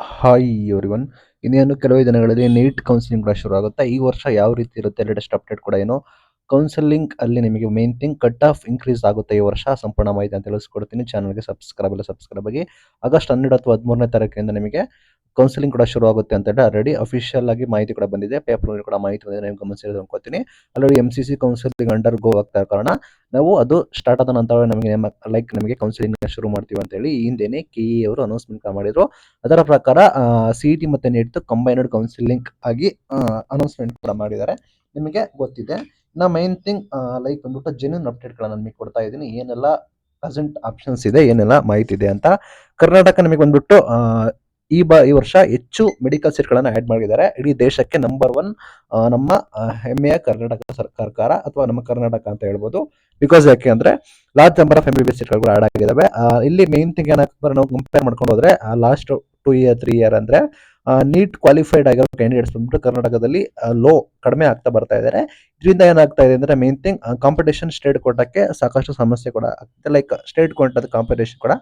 Hi everyone. ಇನ್ನೇನು ಕೆಲವೇ ದಿನಗಳಲ್ಲಿ ನೀಟ್ ಕೌನ್ಸಿಲಿಂಗ್ ಕೂಡ ಶುರು ಆಗುತ್ತೆ. ಈ ವರ್ಷ ಯಾವ ರೀತಿ ಇರುತ್ತೆ ಲೇಟೆಸ್ಟ್ ಅಪ್ಡೇಟ್ ಕೂಡ ಏನು ಕೌನ್ಸಿಲಿಂಗ್ ಅಲ್ಲಿ ನಿಮಗೆ main thing cut off increase ಆಗುತ್ತೆ ಈ ವರ್ಷ ಸಂಪೂರ್ಣ ಮಾಹಿತಿ ಅಂತ ತಿಳಿಸ್ಕೊಡ್ತೀನಿ. ಚಾನಲ್ಗೆ ಸಬ್ಸ್ಕ್ರೈಬ್ ಆಗಿ. ಆಗಸ್ಟ್ 12 ಅಥವಾ 13ನೇ ತಾರೀಕಿನಿಂದ ನಿಮಗೆ ಕೌನ್ಸಿಲಿಂಗ್ ಕೂಡ ಶುರು ಆಗುತ್ತೆ ಅಂತ ಹೇಳಿ ಆಲ್ರೆಡಿ ಅಫಿಷಿಯಲ್ ಆಗಿ ಮಾಹಿತಿ ಕೂಡ ಬಂದಿದೆ. ಪೇಪರ್ ಕೂಡ ಮಾಹಿತಿ ಬಂದಿದೆ, ನೀವು ಗಮನಿಸಿರೋದು ಅನ್ಕೋತೀನಿ. ಆಲ್ರೆಡಿ MCC ಕೌನ್ಸಿಲಿಂಗ್ ಅಂಡರ್ ಗೋ ಆಗ್ತಾ ಇರೋ ಕಾರಣ ನಾವು ಅದು ಸ್ಟಾರ್ಟ್ ಆದ ನಂತರ ನಮಗೆ ನಮಗೆ ಕೌನ್ಸಿಲಿಂಗ್ ಶುರು ಮಾಡ್ತೀವಿ ಅಂತ ಹೇಳಿ ಈ ಹಿಂದೆನೆ KE ಅವರು ಅನೌನ್ಸ್ಮೆಂಟ್ ಮಾಡಿದ್ರು. ಅದರ ಪ್ರಕಾರ CET ಮತ್ತೆ ನೀಟ್ ಕಂಬೈನ್ಡ್ ಕೌನ್ಸಿಲಿಂಗ್ ಆಗಿ ಅನೌನ್ಸ್ಮೆಂಟ್ ಕೂಡ ಮಾಡಿದ್ದಾರೆ, ನಿಮಗೆ ಗೊತ್ತಿದೆ. ನಾ ಮೈನ್ ಥಿಂಗ್ ಬಂದ್ಬಿಟ್ಟು ಜೆನ್ಯೂನ್ ಅಪ್ಡೇಟ್ಗಳನ್ನ ನಿಮಗೆ ಕೊಡ್ತಾ ಇದ್ದೀನಿ, ಏನೆಲ್ಲ ಪ್ರೆಸೆಂಟ್ ಆಪ್ಷನ್ಸ್ ಇದೆ, ಏನೆಲ್ಲ ಮಾಹಿತಿ ಇದೆ ಅಂತ. ಕರ್ನಾಟಕ ನಿಮಗೆ ಬಂದ್ಬಿಟ್ಟು ಈ ವರ್ಷ ಹೆಚ್ಚು ಮೆಡಿಕಲ್ ಸೀಟ್ಗಳನ್ನು ಆ್ಯಡ್ ಮಾಡಿದ್ದಾರೆ. ಇಡೀ ದೇಶಕ್ಕೆ ನಂಬರ್ 1 ನಮ್ಮ ಹೆಮ್ಮೆಯ ಕರ್ನಾಟಕ ಸರ್ಕಾರ ಅಥವಾ ನಮ್ಮ ಕರ್ನಾಟಕ ಅಂತ ಹೇಳ್ಬೋದು. ಬಿಕಾಸ್ ಯಾಕೆ ಅಂದ್ರೆ ಲಾರ್ಜ್ ನಂಬರ್ ಆಫ್ MBBS ಸೀಟ್ಗಳು ಕೂಡ ಆ್ಯಡ್ ಆಗಿದ್ದಾವೆ. ಇಲ್ಲಿ ಮೇನ್ ಥಿಂಗ್ ಏನಾಗ್ತದೆ, ನಾವು ಕಂಪೇರ್ ಮಾಡ್ಕೊಂಡು ಹೋದ್ರೆ ಲಾಸ್ಟ್ 2 ಇಯರ್ 3 ಇಯರ್ ಅಂದ್ರೆ ನೀಟ್ ಕ್ವಾಲಿಫೈಡ್ ಆಗಿರೋ ಕ್ಯಾಂಡಿಡೇಟ್ಸ್ ಬಂದ್ಬಿಟ್ಟು ಕರ್ನಾಟಕದಲ್ಲಿ ಕಡಿಮೆ ಆಗ್ತಾ ಬರ್ತಾ ಇದ್ದಾರೆ. ಇದರಿಂದ ಏನಾಗ್ತಾ ಇದೆ ಅಂದ್ರೆ ಮೇನ್ ಥಿಂಗ್ ಕಾಂಪಿಟೇಷನ್ ಸ್ಟೇಟ್ ಕೋಟಾಕ್ಕೆ ಸಾಕಷ್ಟು ಸಮಸ್ಯೆ ಕೂಡ ಆಗ್ತದೆ. ಸ್ಟೇಟ್ ಕೋಟಾದ ಕಾಂಪಿಟೇಷನ್ ಕೂಡ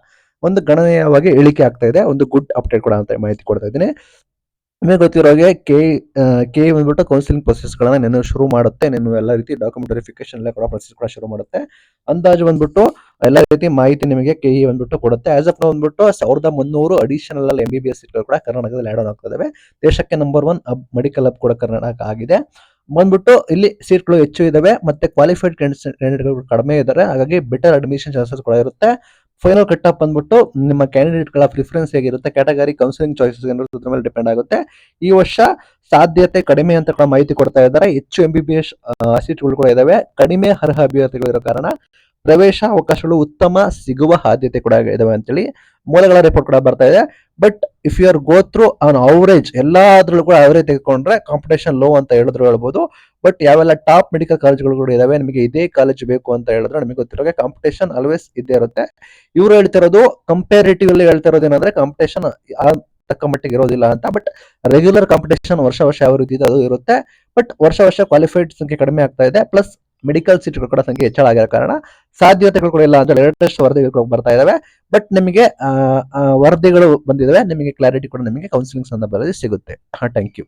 ಒಂದು ಗಣನೀಯವಾಗಿ ಇಳಿಕೆ ಆಗ್ತಾ ಇದೆ. ಒಂದು ಗುಡ್ ಅಪ್ಡೇಟ್ ಕೂಡ ಅಂತ ಮಾಹಿತಿ ಕೊಡ್ತಾ ಇದ್ದೀನಿ. ನಿಮಗೆ ಗೊತ್ತಿರೋ ಹಾಗೆ ಕೆ ಬಂದ್ಬಿಟ್ಟು ಕೌನ್ಸಿಲಿಂಗ್ ಪ್ರೊಸೆಸ್ಗಳನ್ನ ನೆನ್ನೆ ಶುರು ಮಾಡುತ್ತೆ. ನೆನ್ನೆ ಎಲ್ಲ ರೀತಿ ಡಾಕ್ಯುಮೆಂಟ್ ವೆರಿಫಿಕೇಶನ್ ಎಲ್ಲ ಕೂಡ ಪ್ರೊಸೆಸ್ ಕೂಡ ಶುರು ಮಾಡುತ್ತೆ. ಅಂದಾಜು ಬಂದ್ಬಿಟ್ಟು ಎಲ್ಲ ರೀತಿ ಮಾಹಿತಿ ನಿಮಗೆ KE ಬಂದ್ಬಿಟ್ಟು ಕೊಡುತ್ತೆ. ಆಸ್ ಆಫ್ ನಾವು ಬಂದ್ಬಿಟ್ಟು 1300 ಅಡಿಷನಲ್ MBBS ಸೀಟ್ಗಳು ಕೂಡ ಕರ್ನಾಟಕದಲ್ಲಿ ಆಡ್ ಆನ್ ಆಗ್ತಾ ಇದಾವೆ. ದೇಶಕ್ಕೆ ನಂಬರ್ 1 ಮೆಡಿಕಲ್ ಹಬ್ ಕೂಡ ಕರ್ನಾಟಕ ಆಗಿದೆ. ಬಂದ್ಬಿಟ್ಟು ಇಲ್ಲಿ ಸೀಟ್ಗಳು ಹೆಚ್ಚು ಇದಾವೆ, ಮತ್ತೆ ಕ್ವಾಲಿಫೈಡ್ ಕ್ಯಾಂಡಿಡೇಟ್ಗಳು ಕಡಿಮೆ ಇದ್ದಾರೆ. ಹಾಗಾಗಿ ಬೆಟರ್ ಅಡ್ಮಿಷನ್ ಚಾನ್ಸಸ್ ಕೂಡ ಇರುತ್ತೆ. ಫೈನಲ್ ಕಟ್ ಆಫ್ ಬಂದ್ಬಿಟ್ಟು ನಿಮ್ಮ ಕ್ಯಾಂಡಿಡೇಟ್ಗಳ ಪ್ರಿಫರೆನ್ಸ್ ಹೇಗಿರುತ್ತೆ, ಕ್ಯಾಟಗರಿ ಕೌನ್ಸಿಲಿಂಗ್ ಚಾಯ್ಸಸ್ ಏನಿರುತ್ತೆ ಅದ್ರ ಮೇಲೆ ಡಿಪೆಂಡ್ ಆಗುತ್ತೆ. ಈ ವರ್ಷ ಸಾಧ್ಯತೆ ಕಡಿಮೆ ಅಂತ ಕೂಡ ಮಾಹಿತಿ ಕೊಡ್ತಾ ಇದ್ದಾರೆ. ಹೆಚ್ಚು MBBS ಸೀಟ್ಗಳು ಕೂಡ ಇದಾವೆ. ಕಡಿಮೆ ಅರ್ಹ ಅಭ್ಯರ್ಥಿಗಳು ಇರೋ ಕಾರಣ ಪ್ರವೇಶ ಅವಕಾಶಗಳು ಉತ್ತಮ ಸಿಗುವ ಸಾಧ್ಯತೆ ಕೂಡ ಇದಾವೆ ಅಂತೇಳಿ ಮೂಲಗಳ ರಿಪೋರ್ಟ್ ಕೂಡ ಬರ್ತಾ ಇದೆ. But if you are go through on average ಎಲ್ಲಾದ್ರಲ್ಲೂ ಕೂಡ ಅವರೇಜ್ ತೆಗೆದುಕೊಂಡ್ರೆ ಕಾಂಪಿಟೇಷನ್ ಲೋ ಅಂತ ಹೇಳ್ಬೋದು. ಬಟ್ ಯಾವೆಲ್ಲ ಟಾಪ್ ಮೆಡಿಕಲ್ ಕಾಲೇಜ್ಗಳು ಕೂಡ ಇದಾವೆ, ನಿಮಗೆ ಇದೇ ಕಾಲೇಜ್ ಬೇಕು ಅಂತ ಹೇಳಿದ್ರೆ ನಿಮಗೆ ಗೊತ್ತಿರೋ ಕಾಂಪಿಟೇಷನ್ ಆಲ್ವೇಸ್ ಇದ್ದೇ ಇರುತ್ತೆ. ಇವರು ಹೇಳ್ತಿರೋದು ಕಂಪೇರಿಟಿವ್ಲಿ ಹೇಳ್ತಿರೋದು ಏನಂದ್ರೆ ಕಾಂಪಿಟೇಷನ್ ತಕ್ಕ ಮಟ್ಟಿಗೆ ಇರೋದಿಲ್ಲ ಅಂತ. ಬಟ್ ರೆಗ್ಯುಲರ್ ಕಾಂಪಿಟೇಷನ್ ವರ್ಷ ಯಾವ ರೀತಿ ಇದೆ ಅದು ಇರುತ್ತೆ. ಬಟ್ ವರ್ಷ ಕ್ವಾಲಿಫೈಡ್ ಸಂಖ್ಯೆ ಕಡಿಮೆ ಆಗ್ತಾ ಇದೆ, ಪ್ಲಸ್ ಮೆಡಿಕಲ್ ಸೀಟ್ಗಳು ಕೂಡ ಸಂಖ್ಯೆ ಹೆಚ್ಚಳ ಆಗಿರೋ ಕಾರಣ ಸಾಧ್ಯತೆಗಳು ಕೂಡ ಇಲ್ಲ ಅಂತ ಲೇಟೆಸ್ಟ್ ವರದಿಗಳು ಬರ್ತಾ ಇದಾವೆ. ಬಟ್ ನಿಮಗೆ ವರದಿಗಳು ಬಂದಿದ್ದಾವೆ, ನಿಮಗೆ ಕ್ಲಾರಿಟಿ ಕೂಡ ನಿಮಗೆ ಕೌನ್ಸಿಲಿಂಗ್ ಸಂದರ್ಭದಲ್ಲಿ ಸಿಗುತ್ತೆ. Thank you.